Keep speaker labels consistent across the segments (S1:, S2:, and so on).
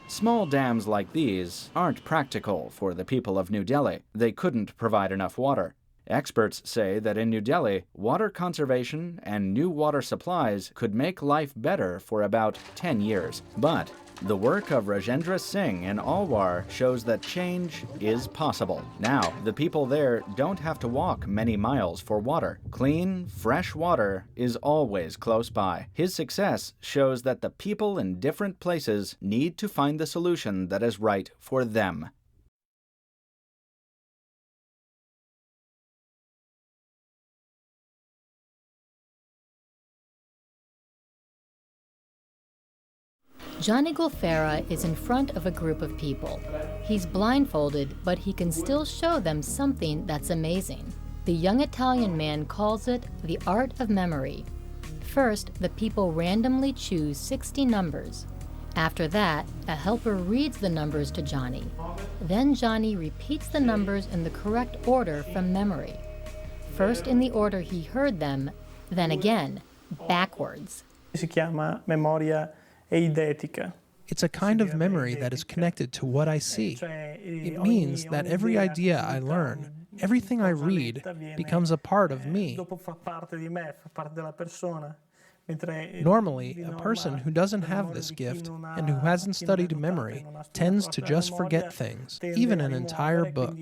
S1: Small dams like these aren't practical for the people of New Delhi. They couldn't provide enough water. Experts say that in New Delhi, water conservation and new water supplies could make life better for about 10 years. But the work of Rajendra Singh in Alwar shows that change is possible. Now, the people there don't have to walk many miles for water. Clean, fresh water is always close by. His success shows that the people in different places need to find the solution that is right for them.
S2: Johnny Gulfera is in front of a group of people. He's blindfolded, but he can still show them something that's amazing. The young Italian man calls it the art of memory. First, the people randomly choose 60 numbers. After that, a helper reads the numbers to Johnny. Then Johnny repeats the numbers in the correct order from memory. First in the order he heard them, then again, backwards.
S3: Si chiama memoria eidetica.
S4: It's a kind of memory that is connected to what I see. It means that every idea I learn, everything I read, becomes a part of me. Normally, a person who doesn't have this gift and who hasn't studied memory tends to just forget things, even an entire book.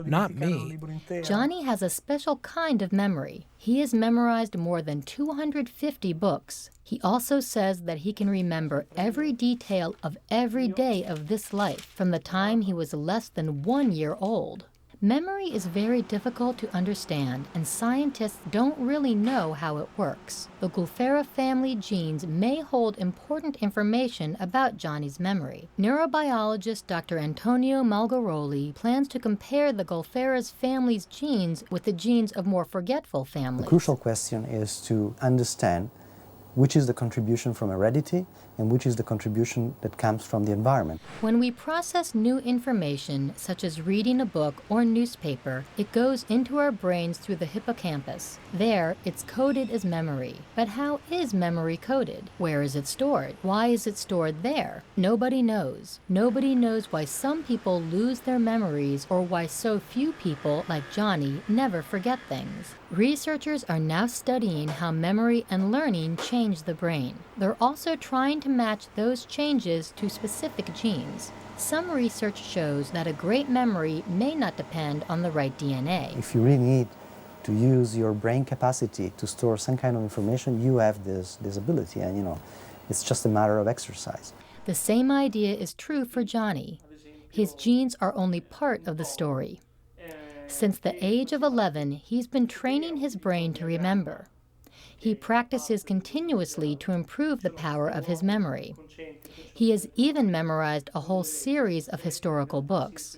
S4: Not me.
S2: Johnny has a special kind of memory. He has memorized more than 250 books. He also says that he can remember every detail of every day of this life from the time he was less than 1 year old. Memory is very difficult to understand, and scientists don't really know how it works. The Gulfera family genes may hold important information about Johnny's memory. Neurobiologist Dr. Antonio Malgaroli plans to compare the Gulfera's family's genes with the genes of more forgetful families.
S5: The crucial question is to understand which is the contribution from heredity and which is the contribution that comes from the environment.
S2: When we process new information, such as reading a book or newspaper, it goes into our brains through the hippocampus. There, it's coded as memory. But how is memory coded? Where is it stored? Why is it stored there? Nobody knows. Nobody knows why some people lose their memories or why so few people, like Johnny, never forget things. Researchers are now studying how memory and learning change the brain. They're also trying to match those changes to specific genes. Some research shows that a great memory may not depend on the right DNA.
S5: If you really need to use your brain capacity to store some kind of information, you have this ability, and it's just a matter of exercise.
S2: The same idea is true for Johnny. His genes are only part of the story. Since the age of 11, he's been training his brain to remember. He practices continuously to improve the power of his memory. He has even memorized a whole series of historical books.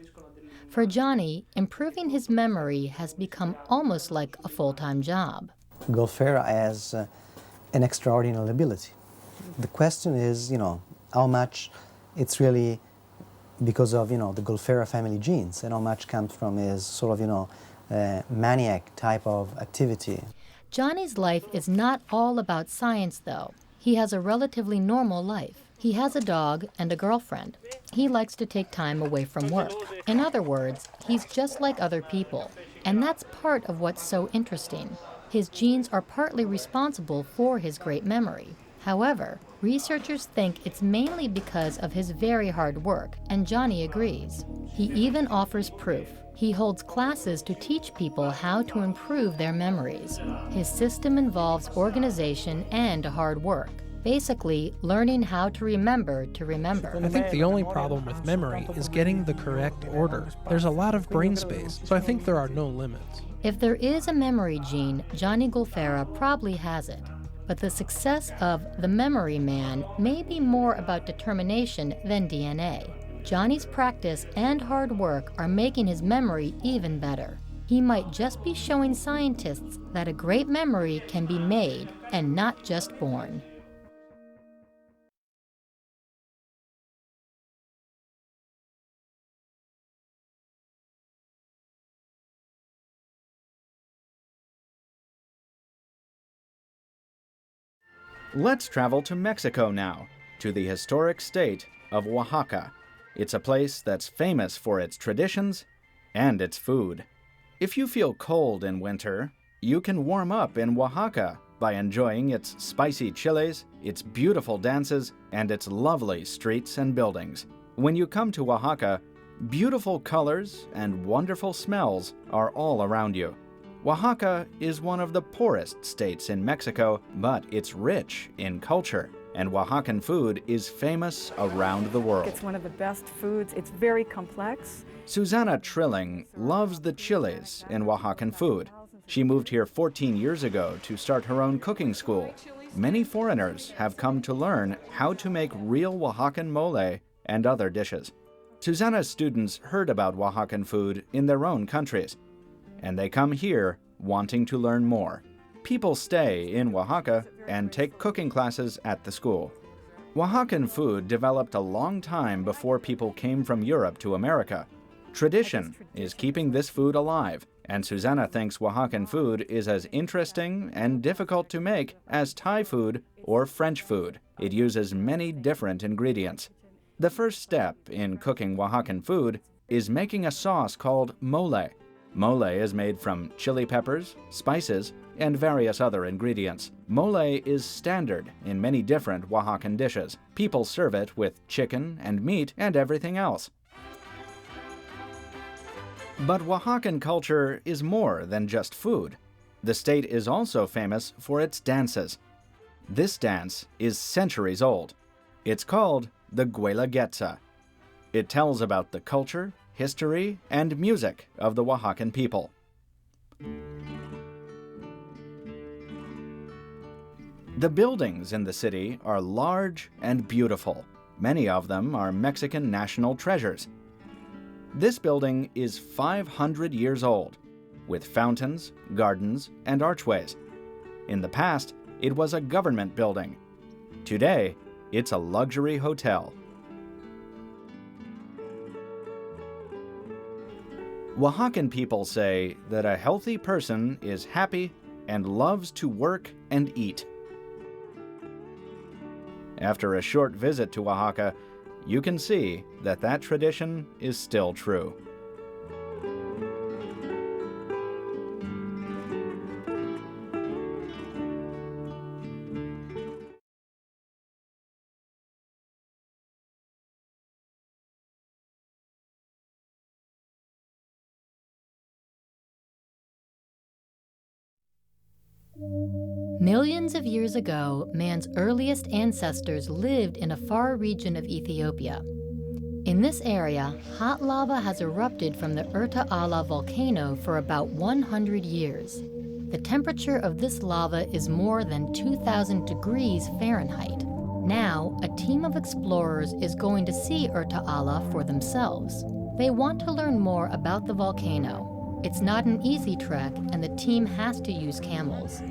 S2: For Johnny, improving his memory has become almost like a full-time job.
S5: Gulfera has an extraordinary ability. The question is, how much it's really because of, the Gulfera family genes, and how much comes from his sort of, maniac type of activity.
S2: Johnny's life is not all about science, though. He has a relatively normal life. He has a dog and a girlfriend. He likes to take time away from work. In other words, he's just like other people. And that's part of what's so interesting. His genes are partly responsible for his great memory. However, researchers think it's mainly because of his very hard work, and Johnny agrees. He even offers proof. He holds classes to teach people how to improve their memories. His system involves organization and hard work. Basically, learning how to remember to remember.
S4: I think the only problem with memory is getting the correct order. There's a lot of brain space, so I think there are no limits.
S2: If there is a memory gene, Johnny Gulfera probably has it. But the success of the memory man may be more about determination than DNA. Johnny's practice and hard work are making his memory even better. He might just be showing scientists that a great memory can be made and not just born.
S1: Let's travel to Mexico now, to the historic state of Oaxaca. It's a place that's famous for its traditions and its food. If you feel cold in winter, you can warm up in Oaxaca by enjoying its spicy chiles, its beautiful dances, and its lovely streets and buildings. When you come to Oaxaca, beautiful colors and wonderful smells are all around you. Oaxaca is one of the poorest states in Mexico, but it's rich in culture, and Oaxacan food is famous around the world.
S6: It's one of the best foods. It's very complex.
S1: Susana Trilling loves the chiles in Oaxacan food. She moved here 14 years ago to start her own cooking school. Many foreigners have come to learn how to make real Oaxacan mole and other dishes. Susana's students heard about Oaxacan food in their own countries, and they come here wanting to learn more. People stay in Oaxaca and take cooking classes at the school. Oaxacan food developed a long time before people came from Europe to America. Tradition is keeping this food alive, and Susana thinks Oaxacan food is as interesting and difficult to make as Thai food or French food. It uses many different ingredients. The first step in cooking Oaxacan food is making a sauce called mole. Mole is made from chili peppers, spices, and various other ingredients. Mole is standard in many different Oaxacan dishes. People serve it with chicken and meat and everything else. But Oaxacan culture is more than just food. The state is also famous for its dances. This dance is centuries old. It's called the Guelaguetza. It tells about the culture, history, and music of the Oaxacan people. The buildings in the city are large and beautiful. Many of them are Mexican national treasures. This building is 500 years old, with fountains, gardens, and archways. In the past, it was a government building. Today, it's a luxury hotel. Oaxacan people say that a healthy person is happy and loves to work and eat. After a short visit to Oaxaca, you can see that that tradition is still true.
S2: Millions of years ago, man's earliest ancestors lived in a far region of Ethiopia. In this area, hot lava has erupted from the Erta Allah volcano for about 100 years. The temperature of this lava is more than 2,000 degrees Fahrenheit. Now, a team of explorers is going to see Erta Allah for themselves. They want to learn more about the volcano. It's not an easy trek, and the team has to use camels.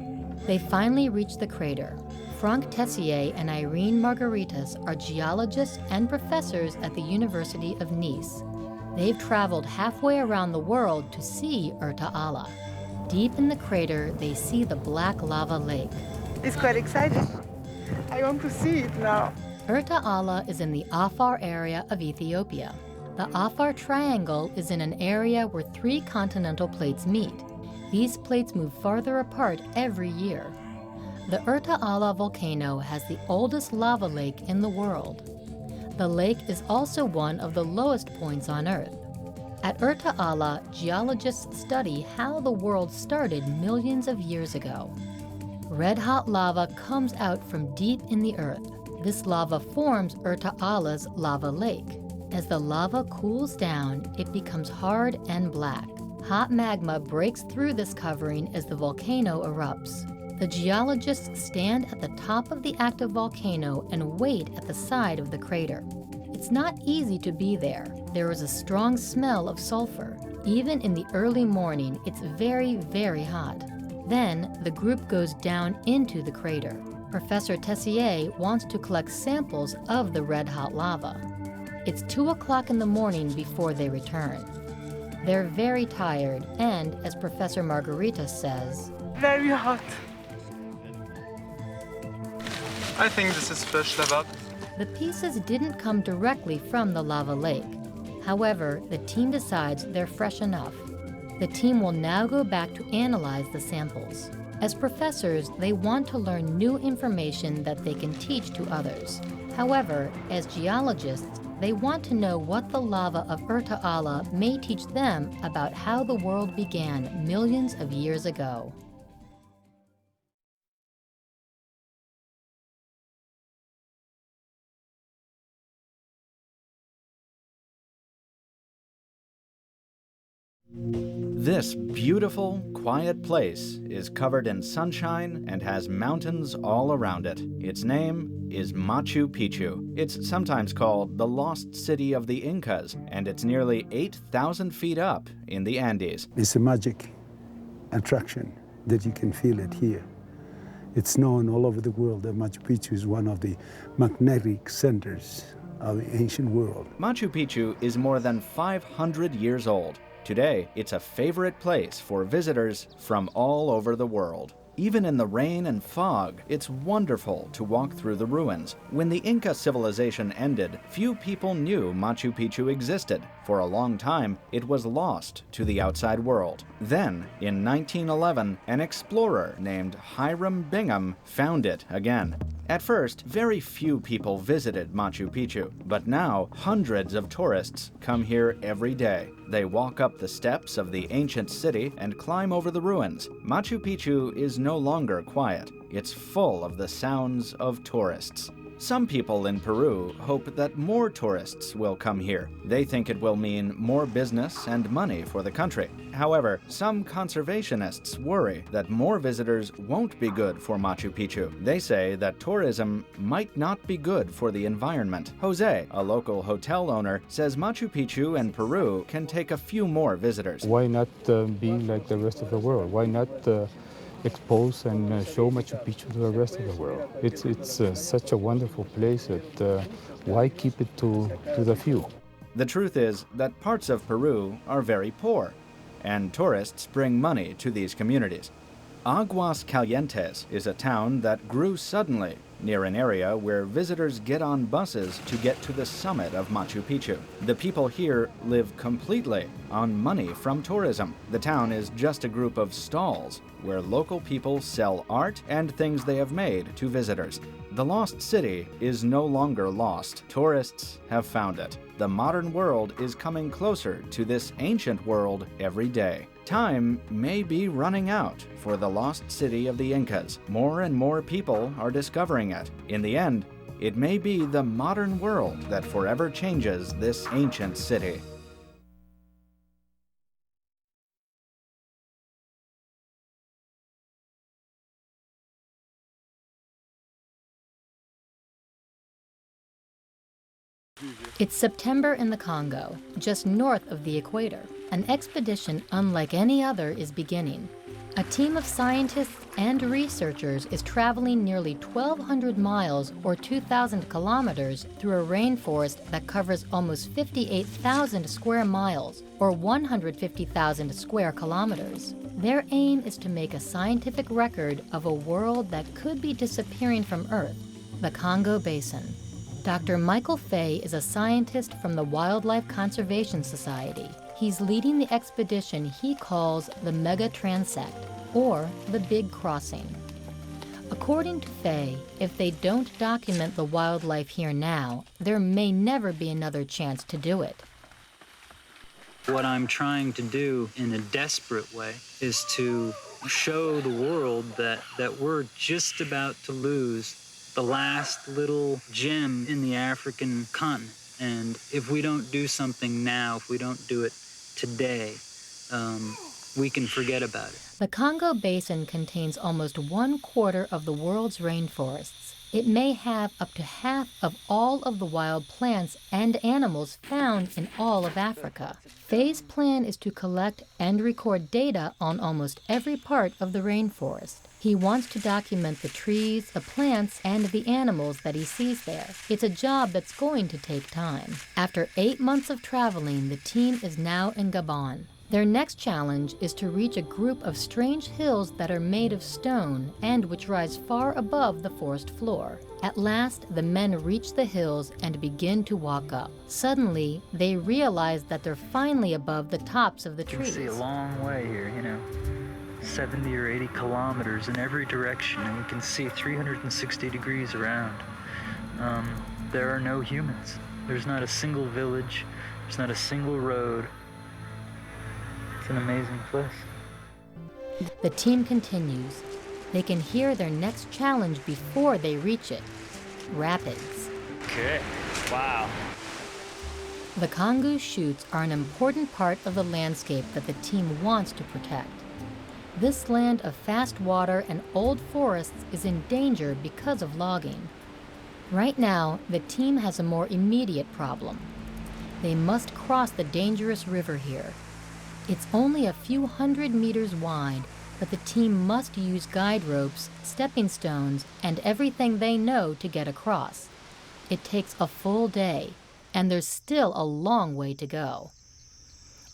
S2: They finally reach the crater. Franck Tessier and Irene Margaritas are geologists and professors at the University of Nice. They've traveled halfway around the world to see Erta Allah. Deep in the crater, they see the black lava lake.
S7: It's quite exciting. I want to see it now.
S2: Erta Allah is in the Afar area of Ethiopia. The Afar Triangle is in an area where 3 continental plates meet. These plates move farther apart every year. The Erta Allah volcano has the oldest lava lake in the world. The lake is also one of the lowest points on Earth. At Erta Allah, geologists study how the world started millions of years ago. Red-hot lava comes out from deep in the earth. This lava forms Erta Allah's lava lake. As the lava cools down, it becomes hard and black. Hot magma breaks through this covering as the volcano erupts. The geologists stand at the top of the active volcano and wait at the side of the crater. It's not easy to be there. There is a strong smell of sulfur. Even in the early morning, it's very, very hot. Then, the group goes down into the crater. Professor Tessier wants to collect samples of the red-hot lava. It's 2 o'clock in the morning before they return. They're very tired, and as Professor Margarita says,
S7: Very hot.
S8: I think this is fresh lava.
S2: The pieces didn't come directly from the lava lake. However, the team decides they're fresh enough. The team will now go back to analyze the samples. As professors, they want to learn new information that they can teach to others. However, as geologists, they want to know what the lava of Erta Allah may teach them about how the world began millions of years ago.
S1: This beautiful, quiet place is covered in sunshine and has mountains all around it. Its name is Machu Picchu. It's sometimes called the Lost City of the Incas, and it's nearly 8,000 feet up in the Andes.
S8: It's a magic attraction that you can feel it here. It's known all over the world that Machu Picchu is one of the magnetic centers of the ancient world.
S1: Machu Picchu is more than 500 years old. Today, it's a favorite place for visitors from all over the world. Even in the rain and fog, it's wonderful to walk through the ruins. When the Inca civilization ended, few people knew Machu Picchu existed. For a long time, it was lost to the outside world. Then, in 1911, an explorer named Hiram Bingham found it again. At first, very few people visited Machu Picchu, but now hundreds of tourists come here every day. They walk up the steps of the ancient city and climb over the ruins. Machu Picchu is no longer quiet. It's full of the sounds of tourists. Some people in Peru hope that more tourists will come here. They think it will mean more business and money for the country. However, some conservationists worry that more visitors won't be good for Machu Picchu. They say that tourism might not be good for the environment. Jose, a local hotel owner, says Machu Picchu and Peru can take a few more visitors.
S9: Why not be like the rest of the world? Why not expose and show Machu Picchu to the rest of the world? It's such a wonderful place that why keep it to the few?
S1: The truth is that parts of Peru are very poor, and tourists bring money to these communities. Aguas Calientes is a town that grew suddenly near an area where visitors get on buses to get to the summit of Machu Picchu. The people here live completely on money from tourism. The town is just a group of stalls where local people sell art and things they have made to visitors. The lost city is no longer lost. Tourists have found it. The modern world is coming closer to this ancient world every day. Time may be running out for the lost city of the Incas. More and more people are discovering it. In the end, it may be the modern world that forever changes this ancient city.
S2: It's September in the Congo, just north of the equator. An expedition unlike any other is beginning. A team of scientists and researchers is traveling nearly 1,200 miles or 2,000 kilometers through a rainforest that covers almost 58,000 square miles or 150,000 square kilometers. Their aim is to make a scientific record of a world that could be disappearing from Earth, the Congo Basin. Dr. Michael Fay is a scientist from the Wildlife Conservation Society. He's leading the expedition he calls the Mega Transect, or the Big Crossing. According to Fay, if they don't document the wildlife here now, there may never be another chance to do it.
S10: What I'm trying to do in a desperate way is to show the world that we're just about to lose the last little gem in the African continent. And if we don't do something now, if we don't do it today, we can forget about it.
S2: The Congo Basin contains almost 1/4 of the world's rainforests. It may have up to half of all of the wild plants and animals found in all of Africa. Fay's plan is to collect and record data on almost every part of the rainforest. He wants to document the trees, the plants, and the animals that he sees there. It's a job that's going to take time. After 8 months of traveling, the team is now in Gabon. Their next challenge is to reach a group of strange hills that are made of stone and which rise far above the forest floor. At last, the men reach the hills and begin to walk up. Suddenly, they realize that they're finally above the tops of the trees.
S10: You can see a long way here, 70 or 80 kilometers in every direction, and you can see 360 degrees around. There are no humans. There's not a single village. There's not a single road. It's an amazing place.
S2: The team continues. They can hear their next challenge before they reach it. Rapids.
S10: Okay, wow.
S2: The Kangoo Chutes are an important part of the landscape that the team wants to protect. This land of fast water and old forests is in danger because of logging. Right now, the team has a more immediate problem. They must cross the dangerous river here. It's only a few hundred meters wide, but the team must use guide ropes, stepping stones, and everything they know to get across. It takes a full day, and there's still a long way to go.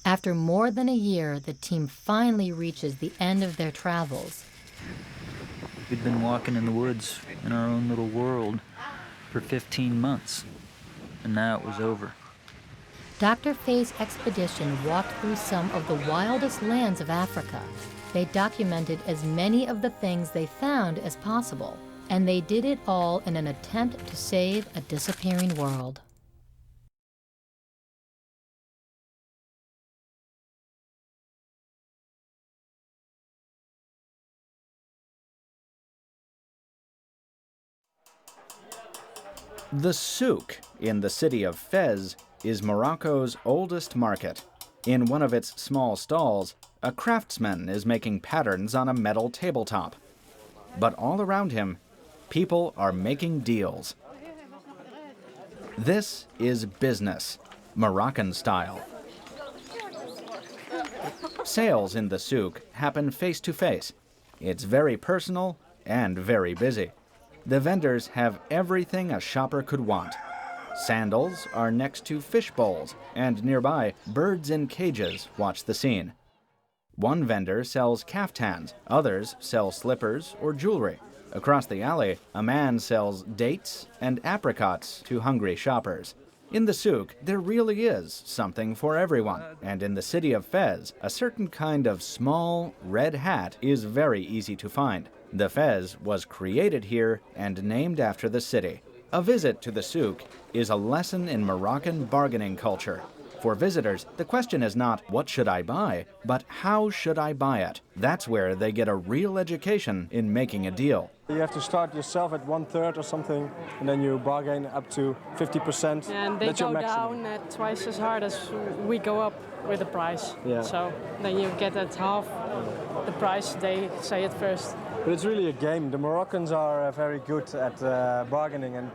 S2: After more than a year, the team finally reaches the end of their travels.
S10: We'd been walking in the woods in our own little world for 15 months, and now it was over.
S2: Dr. Faye's expedition walked through some of the wildest lands of Africa. They documented as many of the things they found as possible, and they did it all in an attempt to save a disappearing world.
S1: The souk in the city of Fez is Morocco's oldest market. In one of its small stalls, a craftsman is making patterns on a metal tabletop. But all around him, people are making deals. This is business, Moroccan style. Sales in the souk happen face to face. It's very personal and very busy. The vendors have everything a shopper could want. Sandals are next to fish bowls, and nearby, birds in cages watch the scene. One vendor sells caftans, others sell slippers or jewelry. Across the alley, a man sells dates and apricots to hungry shoppers. In the souk, there really is something for everyone, and in the city of Fez, a certain kind of small, red hat is very easy to find. The Fez was created here and named after the city. A visit to the souk is a lesson in Moroccan bargaining culture. For visitors, the question is not, what should I buy, but how should I buy it? That's where they get a real education in making a deal.
S11: You have to start yourself at 1/3 or something, and then you bargain up to 50%.
S12: And they go down at twice as hard as we go up with the price.
S11: Yeah.
S12: So then you get at half the price they say at first.
S11: But it's really a game. The Moroccans are very good at bargaining, and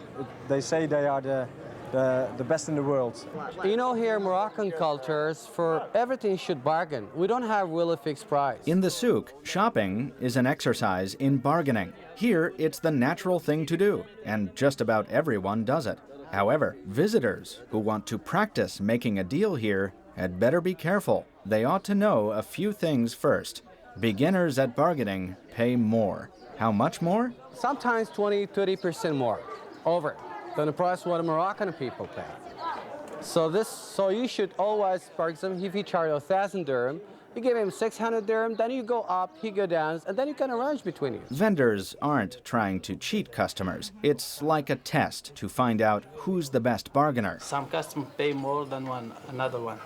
S11: they say they are the best in the world.
S13: Here Moroccan cultures, for everything should bargain. We don't have really fixed price.
S1: In the souk, shopping is an exercise in bargaining. Here, it's the natural thing to do, and just about everyone does it. However, visitors who want to practice making a deal here had better be careful. They ought to know a few things first. Beginners at bargaining pay more. How much more?
S13: Sometimes 20-30% more over than the price what the Moroccan people pay. So you should always, for example, if you charge 1,000 dirham, you give him 600 dirham, then you go up, he go down, and then you can arrange between you.
S1: Vendors aren't trying to cheat customers. It's like a test to find out who's the best bargainer.
S14: Some customers pay more than another one.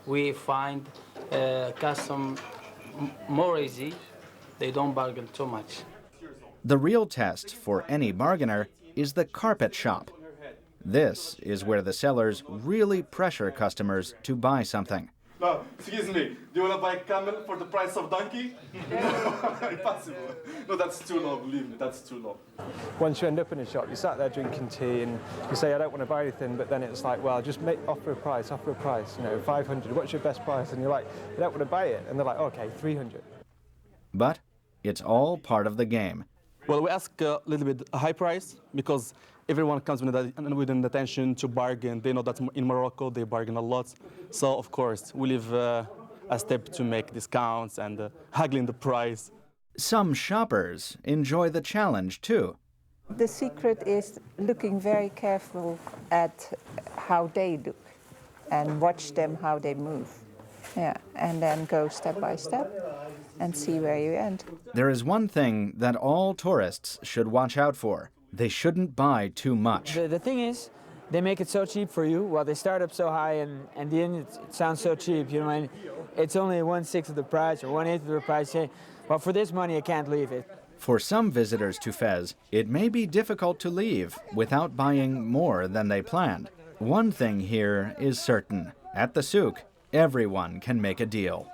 S14: We find custom more easy. They don't bargain too much.
S1: The real test for any bargainer is the carpet shop. This is where the sellers really pressure customers to buy something.
S15: No, excuse me, do you want to buy camel for the price of donkey? No, impossible. No, that's too low, believe me, that's too low.
S11: Once you end up in a shop, you sat there drinking tea and you say, I don't want to buy anything, but then it's like, well, just offer a price, 500, what's your best price? And you're like, you don't want to buy it. And they're like, okay, 300.
S1: But it's all part of the game.
S16: Well, we ask a little bit a high price because everyone comes with an intention to bargain. They know that in Morocco they bargain a lot. So, of course, we leave a a step to make discounts and haggling the price.
S1: Some shoppers enjoy the challenge too.
S17: The secret is looking very careful at how they look and watch them how they move. Yeah, and then go step by step and see where you end.
S1: There is one thing that all tourists should watch out for. They shouldn't buy too much.
S18: The thing is, they make it so cheap for you. Well, they start up so high, and in the end, it sounds so cheap. You know, and it's only 1/6 of the price or 1/8 of the price. Well, for this money, I can't leave it.
S1: For some visitors to Fez, it may be difficult to leave without buying more than they planned. One thing here is certain. At the souk, everyone can make a deal.